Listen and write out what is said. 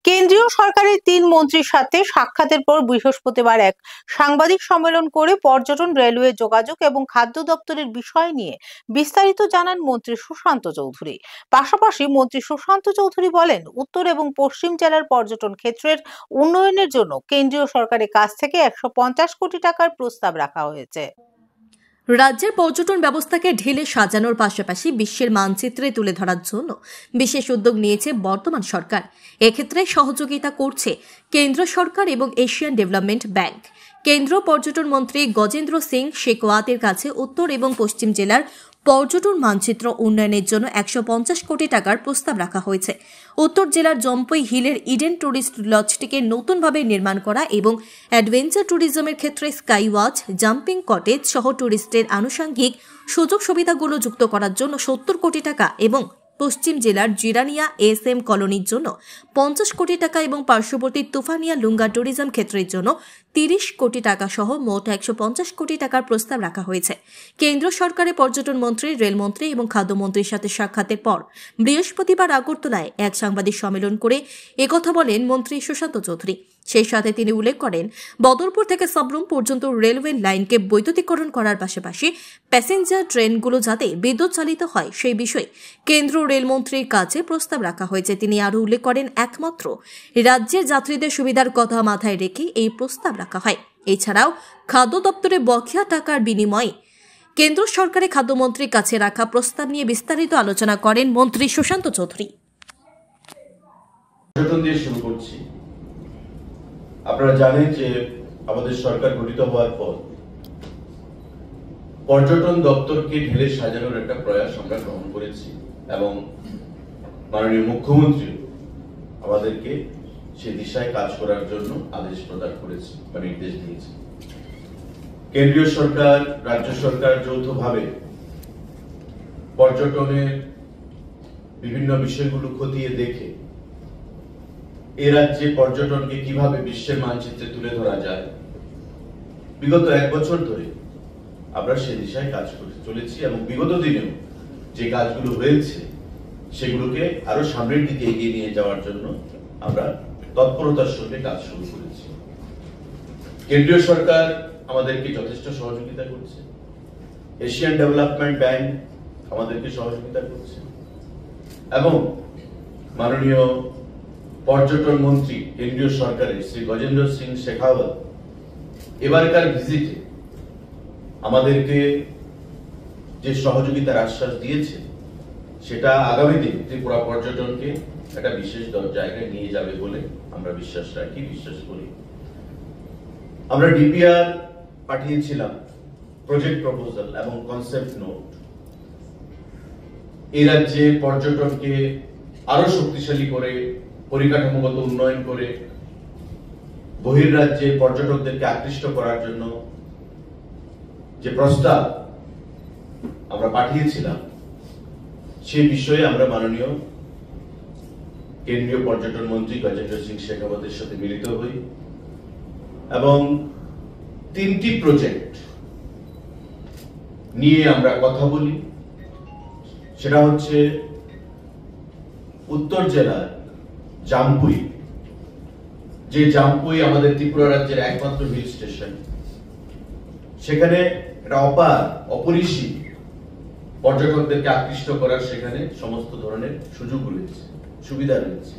কেন্দ্রীয় সরকারের ৩ মন্ত্রীর সাথে সাক্ষাতের পর বৃহস্পতিবার এক সাংবাদিক সম্মেলন করে পর্যটন, রেলওয়ে, যোগাযোগ এবং খাদ্য দপ্তরের বিষয় নিয়ে বিস্তারিত জানান মন্ত্রী সুশান্ত চৌধুরী। পাশাপাশি মন্ত্রী সুশান্ত চৌধুরী বলেন, উত্তর এবং পশ্চিম জেলার পর্যটন ক্ষেত্রের উন্নয়নের জন্য কেন্দ্রীয় সরকারের কাছ থেকে ১৫০ কোটি টাকার প্রস্তাব রাখা হয়েছে। রাজ্যের পর্যটন ব্যবস্থাকে ঢেলে সাজানোর পাশাপাশি বিশ্বের মানচিত্রে তুলে ধরার জন্য বিশেষ উদ্যোগ নিয়েছে বর্তমান সরকার। এক্ষেত্রে সহযোগিতা করছে কেন্দ্র সরকার এবং এশিয়ান ডেভেলপমেন্ট ব্যাংক। কেন্দ্রীয় পর্যটন মন্ত্রী গজেন্দ্র সিং শেখাওয়াতের কাছে উত্তর এবং পশ্চিম জেলার পর্যটন মানচিত্র উন্নয়নের জন্য ১৫০ কোটি টাকার প্রস্তাব রাখা হয়েছে। উত্তর জেলার জম্পুই হিলের ইডেন টুরিস্ট লজটিকে নতুনভাবে নির্মাণ করা এবং অ্যাডভেঞ্চার ট্যুরিজমের ক্ষেত্রে স্কাই ওয়াচ, জাম্পিং কটেজ সহ টুরিস্টের আনুষঙ্গিক সুযোগ সুবিধাগুলো যুক্ত করার জন্য ৭০ কোটি টাকা এবং পশ্চিম জেলার জিরানিয়া এসএম কলোনির জন্য ৫০ কোটি টাকা এবং পার্শ্ববর্তী তুফানিয়া লুঙ্গা ট্যুরিজম ক্ষেত্রের জন্য ৩০ কোটি টাকা সহ মোট ১৫০ কোটি টাকার প্রস্তাব রাখা হয়েছে। কেন্দ্র সরকারের পর্যটন মন্ত্রী, রেলমন্ত্রী এবং খাদ্যমন্ত্রীর সাথে সাক্ষাতের পর বৃহস্পতিবার আগরতলায় এক সাংবাদিক সম্মেলন করে একথা বলেন মন্ত্রী সুশান্ত চৌধুরী। সেই সাথে তিনি উল্লেখ করেন, বদরপুর থেকে সাবরুম পর্যন্ত রেলওয়ে লাইনকে বৈদ্যুতিকরণ করার পাশাপাশি প্যাসেঞ্জার ট্রেনগুলো যাতে বিদ্যুৎ চালিত হয় সেই বিষয়ে কেন্দ্র রেলমন্ত্রীর কাছে প্রস্তাব রাখা হয়েছে। তিনি আরও উল্লেখ করেন, একমাত্র রাজ্যের যাত্রীদের সুবিধার কথা মাথায় রেখে এই প্রস্তাব রাখা হয়। এছাড়াও খাদ্য দপ্তরে বকেয়া টাকার বিনিময়ে কেন্দ্র সরকারের খাদ্যমন্ত্রীর কাছে রাখা প্রস্তাব নিয়ে বিস্তারিত আলোচনা করেন মন্ত্রী সুশান্ত চৌধুরী। আপনারা জানেন যে আমাদের সরকার গঠিত হওয়ার পর পর্যটন দপ্তরকে ঢেলে সাজানোর একটা প্রয়াস আমরা গ্রহণ করেছি এবং মাননীয় মুখ্যমন্ত্রী আমাদেরকে সে দিশায় কাজ করার জন্য আদেশ প্রদান করেছে বা নির্দেশ দিয়েছে। কেন্দ্রীয় সরকার, রাজ্য সরকার যৌথভাবে পর্যটনের বিভিন্ন বিষয়গুলো খতিয়ে দেখে এ রাজ্যে পর্যটনকে কিভাবে বিশ্বের মানচিত্রে তুলে ধরা যায়, বিগত ১ বছর ধরে আমরা সে দিশায় কাজ করে চলেছি এবং বিগত দিনেও যে কাজগুলো হয়েছে সেগুলোকে আরো সামনের দিকে এগিয়ে নিয়ে যাওয়ার জন্য আমরা তৎপরতার সঙ্গে কাজ শুরু করেছি। কেন্দ্রীয় সরকার আমাদেরকে যথেষ্ট সহযোগিতা করছে, এশিয়ান ডেভেলপমেন্ট ব্যাংক আমাদেরকে সহযোগিতা করছে এবং মাননীয় পর্যটন মন্ত্রী কেন্দ্রীয় সরকারের শ্রী গজেন্দ্র সিং শেখাওয়াত এবারকার ভিজিটে আমাদেরকে যে সহযোগিতার আশ্বাস দিয়েছে সেটা আগামী দিন ত্রিপুরা পর্যটনকে একটা বিশেষ জায়গায় নিয়ে যাবে বলে আমরা বিশ্বাস রাখি, বিশ্বাস করি। আমরা ডিপিআর পাঠিয়েছিলাম, প্রজেক্ট প্রপোজাল এবং কনসেপ্ট নোট। এই রাজ্যে পর্যটনকে আরো শক্তিশালী করে, পরিকাঠামোগত উন্নয়ন করে বহির্রাজ্যে পর্যটকদেরকে আকৃষ্ট করার জন্য যে প্রস্তাব আমরা পাঠিয়েছিলাম সেই বিষয়ে আমরা মাননীয় কেন্দ্রীয় পর্যটন মন্ত্রী গজেন্দ্র সিং শেখাওয়াতের সাথে মিলিত হই এবং ৩টি প্রজেক্ট নিয়ে আমরা কথা বলি। সেটা হচ্ছে উত্তর জেলার জাম্পুই, যে জাম্পুই আমাদের ত্রিপুরা রাজ্যের একমাত্র হিল স্টেশন, সেখানে একটা অপরিসীম পর্যটকদেরকে আকৃষ্ট করার সেখানে সমস্ত ধরনের সুযোগ রয়েছে, সুবিধা রয়েছে।